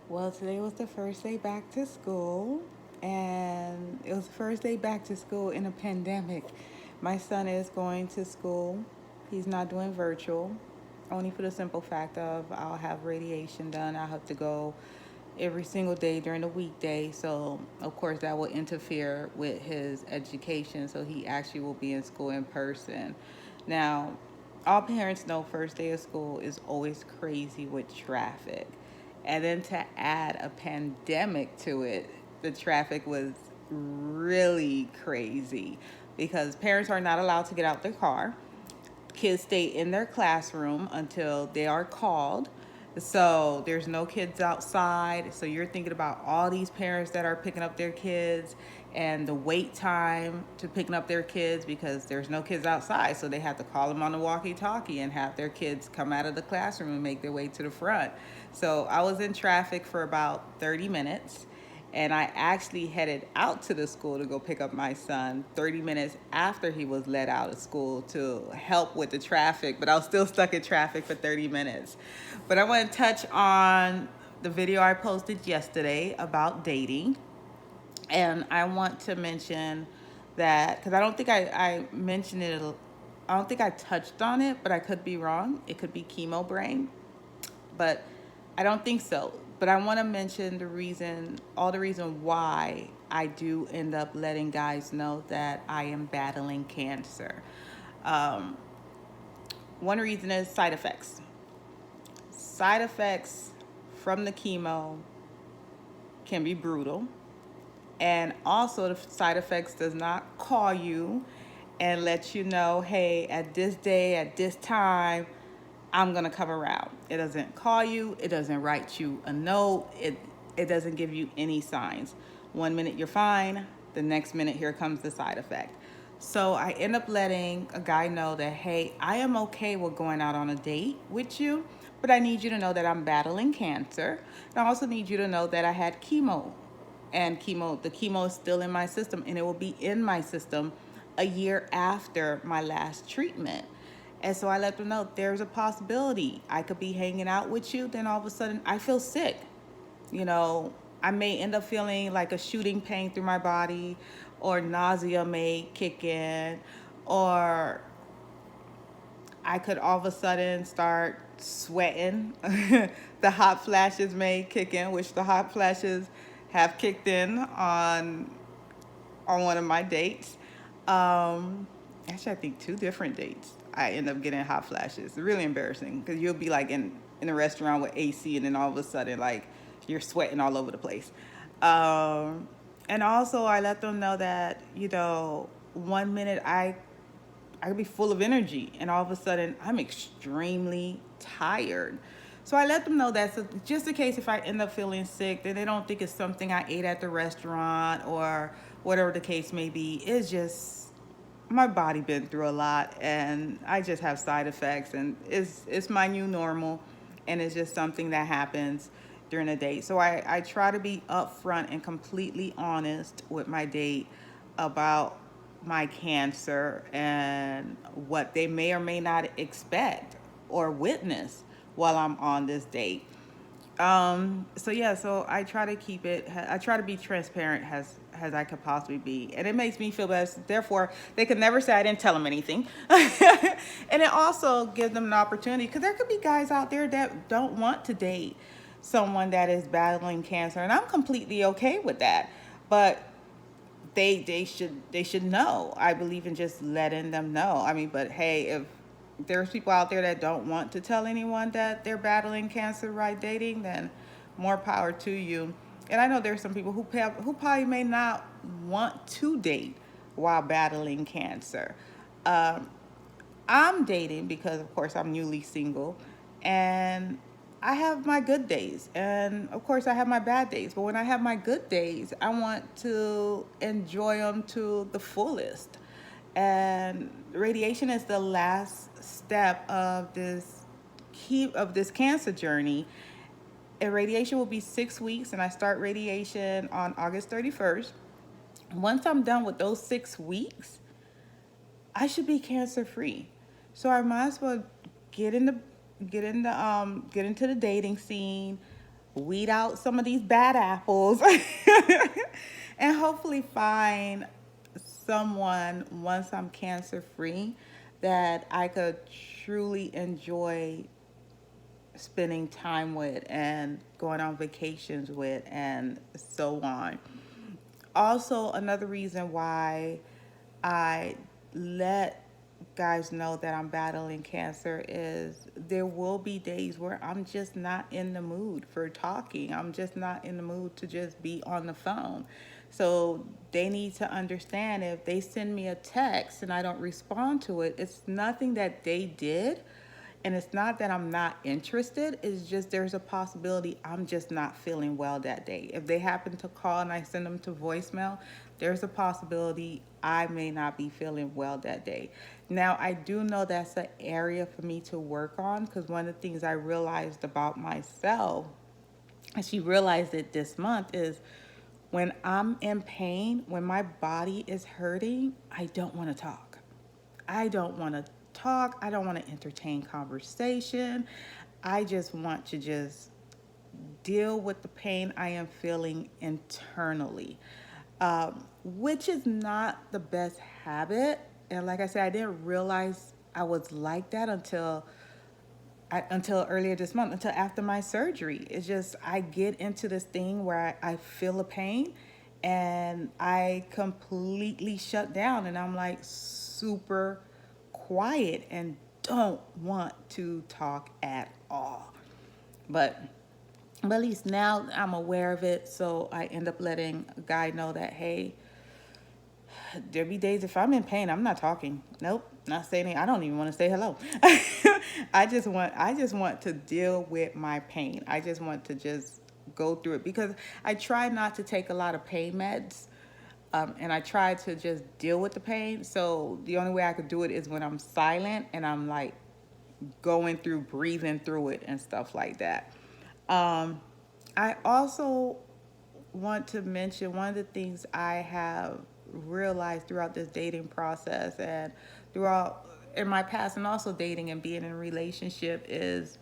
Well, today was the first day back to school, and it was the first day back to school in a pandemic. My son is going to school. He's not doing virtual, only for the simple fact of I'll have radiation done. I'll have to go every single day during the weekday. So, of course, that will interfere with his education. So, he actually will be in school in person. Now, all parents know first day of school is always crazy with traffic. And then to add a pandemic to it, the traffic was really crazy because parents are not allowed to get out their car. Kids stay in their classroom until they are called. So there's no kids outside. So you're thinking about all these parents that are picking up their kids and the wait time to picking up their kids because there's no kids outside. So they have to call them on the walkie talkie and have their kids come out of the classroom and make their way to the front. So I was in traffic for about 30 minutes, and I actually headed out to the school to go pick up my son 30 minutes after he was let out of school to help with the traffic, but I was still stuck in traffic for 30 minutes. But I want to touch on the video I posted yesterday about dating. And I want to mention that because I don't think I mentioned it, I don't think I touched on it, but I could be wrong. It could be chemo brain, but I don't think so. But I want to mention the reason, all the reason why I do end up letting guys know that I am battling cancer. Um, One reason is side effects. Side effects from the chemo can be brutal, and also the side effects does not call you and let you know, hey, at this day, at this time, I'm gonna come around. It doesn't call you, it doesn't write you a note, it doesn't give you any signs. One minute you're fine, the next minute here comes the side effect. So I end up letting a guy know that, hey, I am okay with going out on a date with you, but I need you to know that I'm battling cancer. And I also need you to know that I had chemo, and the chemo is still in my system, and it will be in my system a year after my last treatment. And so I let them know there's a possibility I could be hanging out with you, then all of a sudden I feel sick. You know, I may end up feeling like a shooting pain through my body, or nausea may kick in, or I could all of a sudden start sweating. The hot flashes may kick in, which the hot flashes have kicked in on one of my dates. Actually, I think two different dates. I end up getting hot flashes. It's really embarrassing because you'll be like in a restaurant with AC, and then all of a sudden, like, you're sweating all over the place. Um, and also, I let them know that, one minute I could be full of energy, and all of a sudden I'm extremely tired. So I let them know that's just in case if I end up feeling sick, then they don't think it's something I ate at the restaurant or whatever the case may be. It's just my body been through a lot, and I just have side effects, and it's my new normal, and it's just something that happens during a date. So I try to be upfront and completely honest with my date about my cancer and what they may or may not expect or witness while I'm on this date. So yeah, so I try to keep it. I try to be transparent as I could possibly be, and it makes me feel best. Therefore, they could never say I didn't tell them anything, and it also gives them an opportunity because there could be guys out there that don't want to date someone that is battling cancer, and I'm completely okay with that. But they should know. I believe in just letting them know. I mean, but hey, if there's people out there that don't want to tell anyone that they're battling cancer right dating, then more power to you. And I know there's some people who probably may not want to date while battling cancer. Um, I'm dating because, of course, I'm newly single, and I have my good days, and of course, I have my bad days. But when I have my good days, I want to enjoy them to the fullest. And radiation is the last step of this cancer journey. And radiation will be 6 weeks, and I start radiation on August 31st. Once I'm done with those 6 weeks, I should be cancer free. So I might as well get in the get into the dating scene, weed out some of these bad apples and hopefully find someone once I'm cancer free that I could truly enjoy spending time with and going on vacations with and so on. Also, another reason why I let guys know that I'm battling cancer is there will be days where I'm just not in the mood for talking. I'm just not in the mood to just be on the phone. So they need to understand if they send me a text and I don't respond to it, it's nothing that they did. And it's not that I'm not interested, it's just there's a possibility I'm just not feeling well that day. If they happen to call and I send them to voicemail, there's a possibility I may not be feeling well that day. Now, I do know that's an area for me to work on because one of the things I realized about myself, and she realized it this month, is when I'm in pain, when my body is hurting, I don't want to talk. I don't want to talk. I don't want to entertain conversation. I just want to just deal with the pain I am feeling internally, which is not the best habit. And like I said, I didn't realize I was like that until earlier this month, until after my surgery. It's just I get into this thing where I feel a pain and I completely shut down and I'm like super quiet and don't want to talk at all. But at least now I'm aware of it, so I end up letting a guy know that, hey, there be days if I'm in pain, I'm not talking. Nope, not saying anything. I don't even want to say hello. I just want to deal with my pain. I just want to just go through it because I try not to take a lot of pain meds. And I try to just deal with the pain. So the only way I could do it is when I'm silent and I'm like going through, breathing through it and stuff like that. Um, I also want to mention one of the things I have realized throughout this dating process and throughout in my past and also dating and being in a relationship is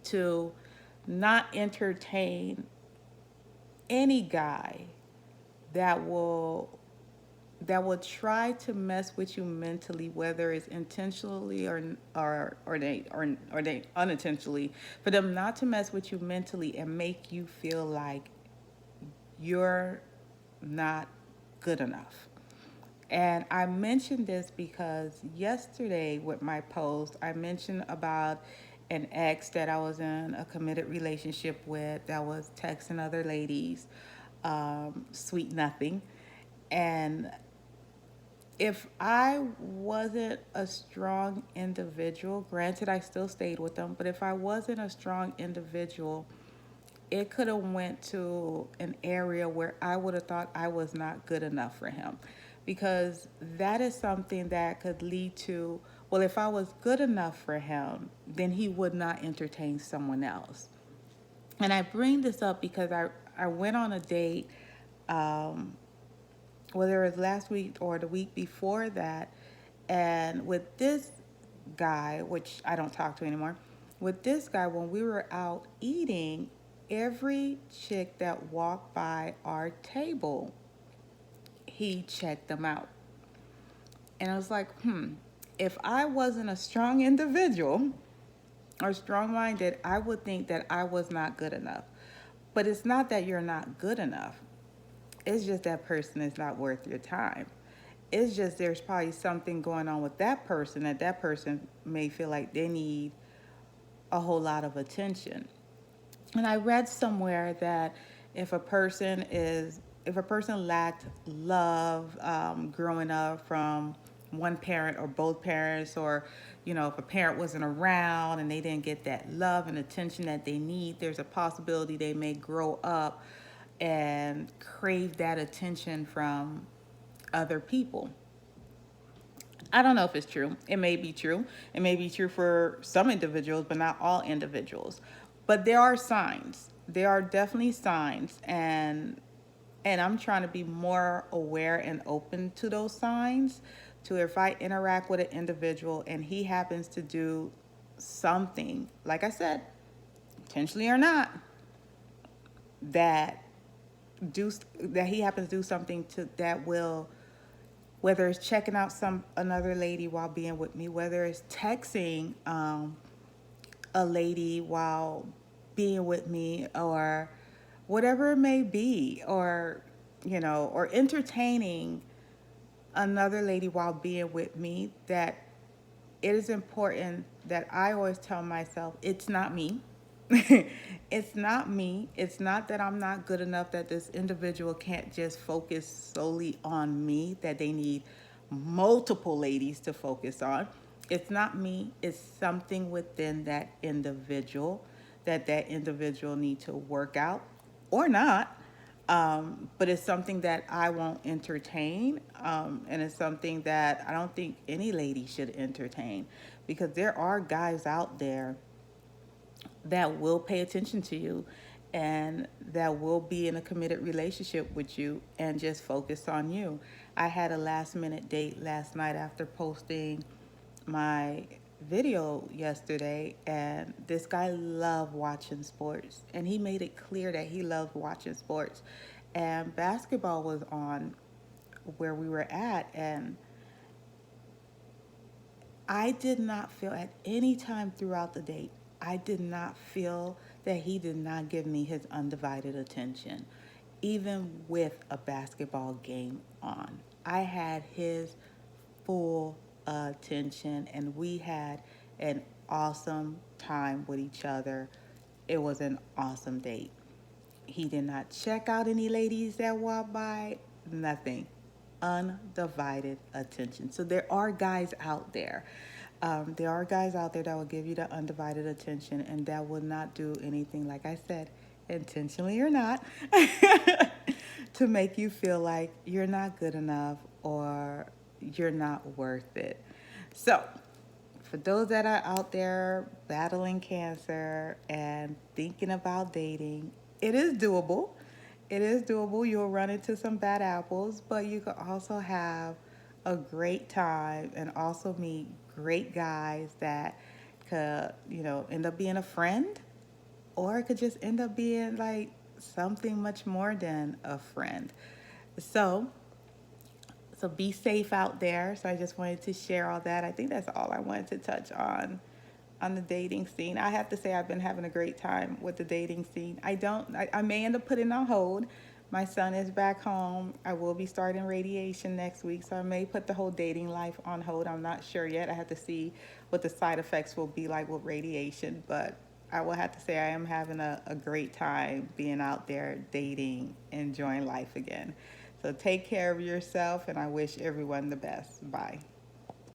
to not entertain any guy that will try to mess with you mentally, whether it's intentionally or they unintentionally, for them not to mess with you mentally and make you feel like you're not good enough. And I mentioned this because yesterday with my post, I mentioned about an ex that I was in a committed relationship with that was texting other ladies, sweet nothing. And if I wasn't a strong individual, granted I still stayed with them, but if I wasn't a strong individual, it could have went to an area where I would have thought I was not good enough for him, because that is something that could lead to, well, if I was good enough for him, then he would not entertain someone else. And I bring this up because I went on a date, um, whether it was last week or the week before that, and with this guy, which I don't talk to anymore, with this guy, when we were out eating, every chick that walked by our table, he checked them out. And I was like, if I wasn't a strong individual or strong minded, I would think that I was not good enough. But it's not that you're not good enough, it's just that person is not worth your time. It's just there's probably something going on with that person that that person may feel like they need a whole lot of attention. And I read somewhere that if a person is if a person lacked love growing up from one parent or both parents, or if a parent wasn't around and they didn't get that love and attention that they need, there's a possibility they may grow up and crave that attention from other people. I don't know if it's true. It may be true. It may be true for some individuals, but not all individuals. But there are signs. There are definitely signs, and I'm trying to be more aware and open to those signs. To if I interact with an individual and he happens to do something, like I said, intentionally or not, that that he happens to do something to that will, whether it's checking out some another lady while being with me, whether it's texting a lady while being with me, or whatever it may be, or or entertaining another lady while being with me, that it is important that I always tell myself it's not me. It's not me. It's not that I'm not good enough, that this individual can't just focus solely on me, that they need multiple ladies to focus on. It's not me. It's something within that individual, that individual need to work out or not. But it's something that I won't entertain. And it's something that I don't think any lady should entertain, because there are guys out there that will pay attention to you and that will be in a committed relationship with you and just focus on you. I had a last minute date last night after posting my video yesterday, and this guy loved watching sports, and he made it clear that he loved watching sports, and basketball was on where we were at. And I did not feel at any time throughout the date, I did not feel that he did not give me his undivided attention, even with a basketball game on. I had his full attention, and we had an awesome time with each other. It was an awesome date. He did not check out any ladies that walked by, nothing. Undivided attention. So there are guys out there. There are guys out there that will give you the undivided attention and that will not do anything, like I said, intentionally or not, to make you feel like you're not good enough or you're not worth it. So, for those that are out there battling cancer and thinking about dating, it is doable. It is doable. You'll run into some bad apples, but you can also have a great time and also meet great guys that could, end up being a friend, or it could just end up being like something much more than a friend. So, so be safe out there. So I just wanted to share all that. I think that's all I wanted to touch on the dating scene. I have to say I've been having a great time with the dating scene. I may end up putting on hold. My son is back home. I will be starting radiation next week, so I may put the whole dating life on hold. I'm not sure yet. I have to see what the side effects will be like with radiation, but I will have to say I am having a great time being out there dating, enjoying life again. So take care of yourself, and I wish everyone the best. Bye.